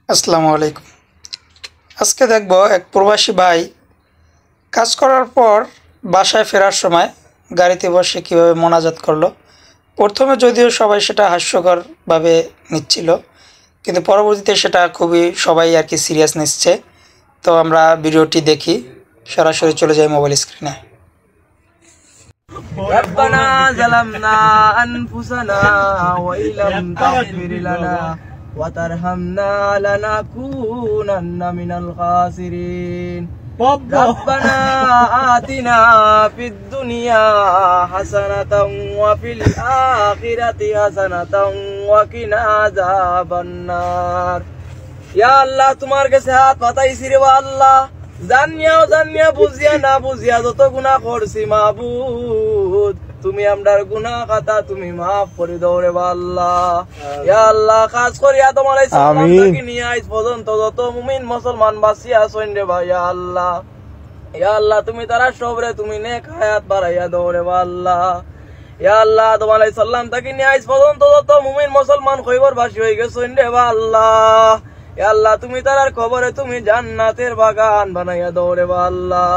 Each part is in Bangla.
আসসালামু আলাইকুম। আজকে দেখব এক প্রবাসী ভাই কাজ করার পর বাসায় ফেরার সময় গাড়িতে বসে কিভাবে মোনাজাত করলো। প্রথমে যদিও সবাই সেটা হাস্যকরভাবে নিচ্ছিল, কিন্তু পরবর্তীতে সেটা খুবই সবাই আর কি সিরিয়াস নিচ্ছে। তো আমরা ভিডিওটি দেখি, সরাসরি চলে যাই মোবাইল স্ক্রিনে। ربنا ظلمنا أنفسنا وإن لم تغفر لنا وترحمنا لنكونن من الخاسرين ربنا آتنا في الدنيا حسنة وفي الآخرة حسنة وقنا عذاب النار يا الله তোমার কাছে হাত পাতাইছি রে আল্লাহ, জানিয়া বুঝিয়া না বুঝিয়া যত গুনাহ করছি মাবুদ, তুমি আমরার গুনাহ খাতা তুমি মাফ করে দাও রে আল্লাহ। ইয়া আল্লাহ খাস করে আদম আলাইহিস সালাম থেকে নিয়ে আজ পর্যন্ত যত মুমিন মুসলমান বাঁচিয়া আছেন রে ভাই আল্লাহ, ইয়া আল্লাহ তুমি তারা সবরে তুমি নেক হায়াত বাড়াইয়া দাও রে আল্লাহ। ইয়া আল্লাহ আদম আলাইহিস সালাম থেকে নিয়ে আজ পর্যন্ত যত মুমিন মুসলমান খৈবরবাসী হয়ে গেছেন রে আল্লাহ, ইয়া আল্লাহ তুমি তার কবরে তুমি জান্নাতের বাগান বানাইয়া দাও রে আল্লাহ।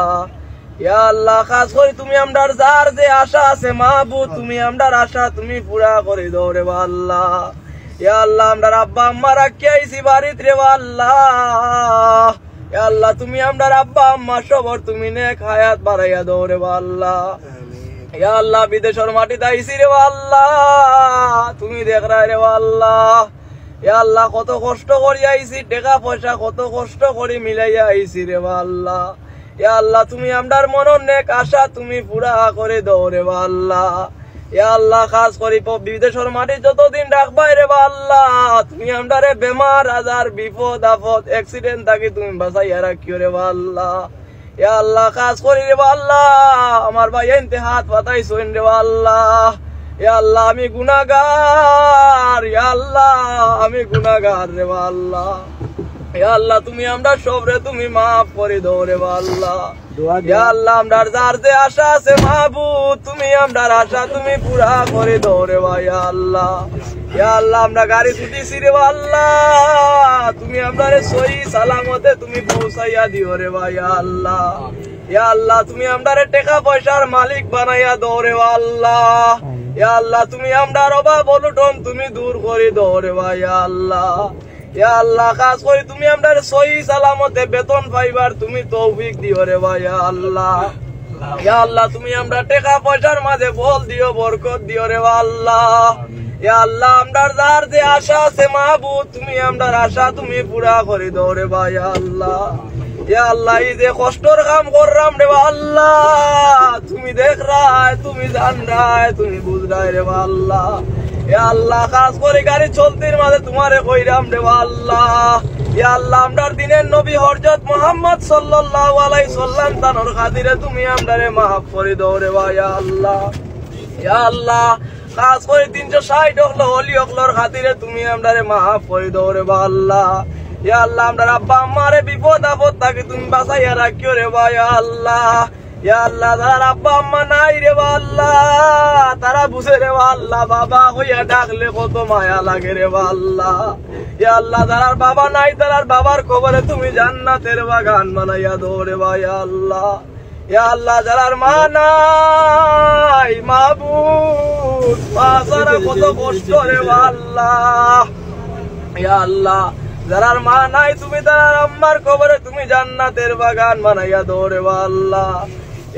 ইয়া আল্লাহ খাস করে তুমি আমরার যার যে আশা আছে মাহবুব, তুমি আমরার আশা তুমি পুরা করে দাও রে আল্লাহ। ইয়া আল্লাহ আমরার আব্বা আম্মা রাখিয়া আইছি বাড়িতে রে আল্লাহ, ইয়া আল্লাহ তুমি আমরার আব্বা আম্মা সবর তুমি নেক হায়াত বাড়াইয়া দাও রে আল্লাহ। ইয়া আল্লাহ বিদেশের মাটিতে আইছি রে আল্লাহ, তুমি দেখ রে আল্লাহ। ইয়া আল্লাহ কত কষ্ট করি আইছি, টাকা পয়সা কত কষ্ট করি মিলাইয়া আইছি রে আল্লাহ। ইয়া আল্লাহ তুমি আমরার মনের নেক আশা তুমি পুরা করে দাও রে আল্লাহ। ইয়া আল্লাহ খাস করি বিদেশের মাটি যতদিন রাখবাই রে আল্লাহ, তুমি আমরারে বেমার আজার বিপদ আপদ অ্যাক্সিডেন্ট থাকি তুমি বাঁচাইয়া রাখিও রে আল্লাহ। ইয়া আল্লাহ খাস করি রে আল্লাহ আমার ভাই এনতে হাত পাতাইছেন রে আল্লাহ। ইয়া আল্লাহ আমি গুনাহগার, ইয়া আল্লাহ আমি গুনাহগার রে আল্লাহ। ইয়া আল্লাহ তুমি আমরা সবরে তুমি মাফ করে দাও রে আল্লাহ। ইয়া আল্লাহ আমরার যার যে আশা আছে মাহবুব, তুমি আমরার আশা তুমি পুরা করে দাও রে ইয়া আল্লাহ। ইয়া আল্লাহ আমরা গাড়ি ছুটিছি রে আল্লাহ, তুমি আমরারে সহি সালামতে তুমি পৌঁছাইয়া দিও রে ইয়া আল্লাহ। ইয়া আল্লাহ তুমি আমরারে টাকা পয়সার মালিক বানাইয়া দাও রে আল্লাহ। ইয়া আল্লাহ তুমি আমরার অভাব অনটন তুমি দূর করে দাও রে ইয়া আল্লাহ। ইয়া আল্লাহ খাস করে তুমি আমরার সহি সালামতে বেতন পাইবার তুমি তৌফিক দিও রে ইয়া আল্লাহ। ইয়া আল্লাহ তুমি আমরা টাকা পয়সার মাঝে বল দিও, বরকত দিও রে আল্লাহ। ইয়া আল্লাহ আমরার যার যে আশা আছে মাহবুব, তুমি আমরার আশা তুমি পুরা করে দাও রে ইয়া আল্লাহ। ইয়া আল্লাহ এই যে কষ্টর কাম করলাম রে আল্লাহ, তুমি দেখ রায় তুমি জান রায় তুমি বুঝ রায় রে আল্লাহ। ইয়া আল্লাহ খাস করে গাড়ি চলতির মাঝে তোমারে কইরাম রে আল্লাহ। ইয়া আল্লাহ আমরার দিনের নবী হযরত মুহাম্মদ সাল্লাল্লাহু আলাইহি সাল্লাম তানোর খাতিরে তুমি আমরারে মাফ করে দাও রে ইয়া আল্লাহ। ইয়া আল্লাহ খাস করে 360 হলো ওলি হলোর খাতিরে তুমি আমরারে মাফ করে দাও রে আল্লাহ। ইয়া আল্লাহ আমরার আব্বা আম্মারে বিপদ আপদ থেকে তুমি বাঁচাইয়া রাখিও রে ইয়া আল্লাহ। ইয়া আল্লাহ যারা আব্বা আম্মা নাই রে আল্লাহ, তারা বুঝে রে আল্লাহ বাবা হইয়া ডাকলে কত মায়া লাগে রে আল্লাহ। ইয়া আল্লাহ যারা বাবা নাই তারার বাবার কবরে তুমি জান্নাতের বাগান বানাইয়া দাও রে ইয়া আল্লাহ। ইয়া আল্লাহ যারার মা নাই মাহবুব, মা ছাড়া কত কষ্ট রে আল্লাহ। ইয়া আল্লাহ যারার মা নাই তুমি তারার আম্মার কবরে তুমি জান্নাতের বাগান বানাইয়া দাও রে আল্লাহ।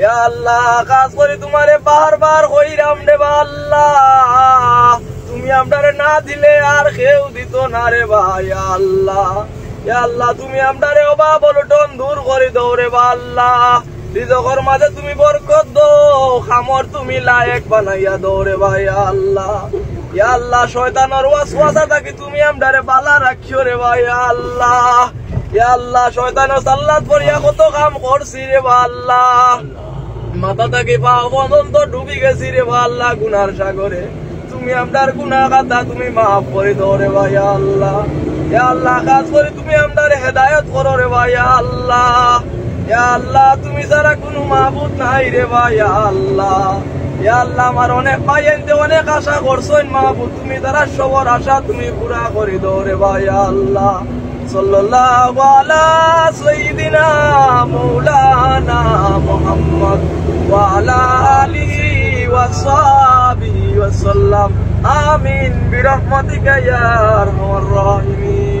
ইয়া আল্লাহ কাজ করে তোমারে বারবার কইরাম রে আল্লাহ, তুমি আমরারে না দিলে আর কেউ দিত না রে ভাই আল্লাহ। ইয়া আল্লাহ তুমি আমরারে অভাব অনটন দূর করে দাও রে আল্লাহ। রিজকের মাঝে তুমি বরকত দাও, খামর তুমি লায়েক বানাইয়া দাও রে ভাই আল্লাহ। ইয়া আল্লাহ শয়তানের ওয়াসওয়াসা থেকে তুমি আমরারে বালা রাখিও রে ভাই আল্লাহ। ইয়া আল্লাহ শয়তানের সাল্লাত করিয়া কত কাম করছি রে আল্লাহ, মাথা থেকে পা পর্যন্ত ডুবি গেছি রে আল্লাহ গুনার সাগরে, তুমি আমরার গুনাহ খাতা তুমি মাফ করে দাও রে ভাই আল্লাহ। ইয়া আল্লাহ খাস করে তুমি আমরারে হেদায়েত করো রে ভাই আল্লাহ। ইয়া আল্লাহ তুমি ছাড়া কোনো মাবুদ নাই রে ভাই আল্লাহ। ইয়া আল্লাহ আমার অনেক ভাই এনতে অনেক আশা করছেন মাহবুব, তুমি তারা সবার আশা তুমি পুরা করে দাও রে ভাই আল্লাহ। সাল্লাল্লাহু আলা সাইয়্যিদিনা মাওলানা মুহাম্মদ ওয়া আলা আলিহি ওয়া সাহবিহি ওয়া সাল্লাম আমিন বিরহমাতিকা ইয়া আরহামার রাহিমিন।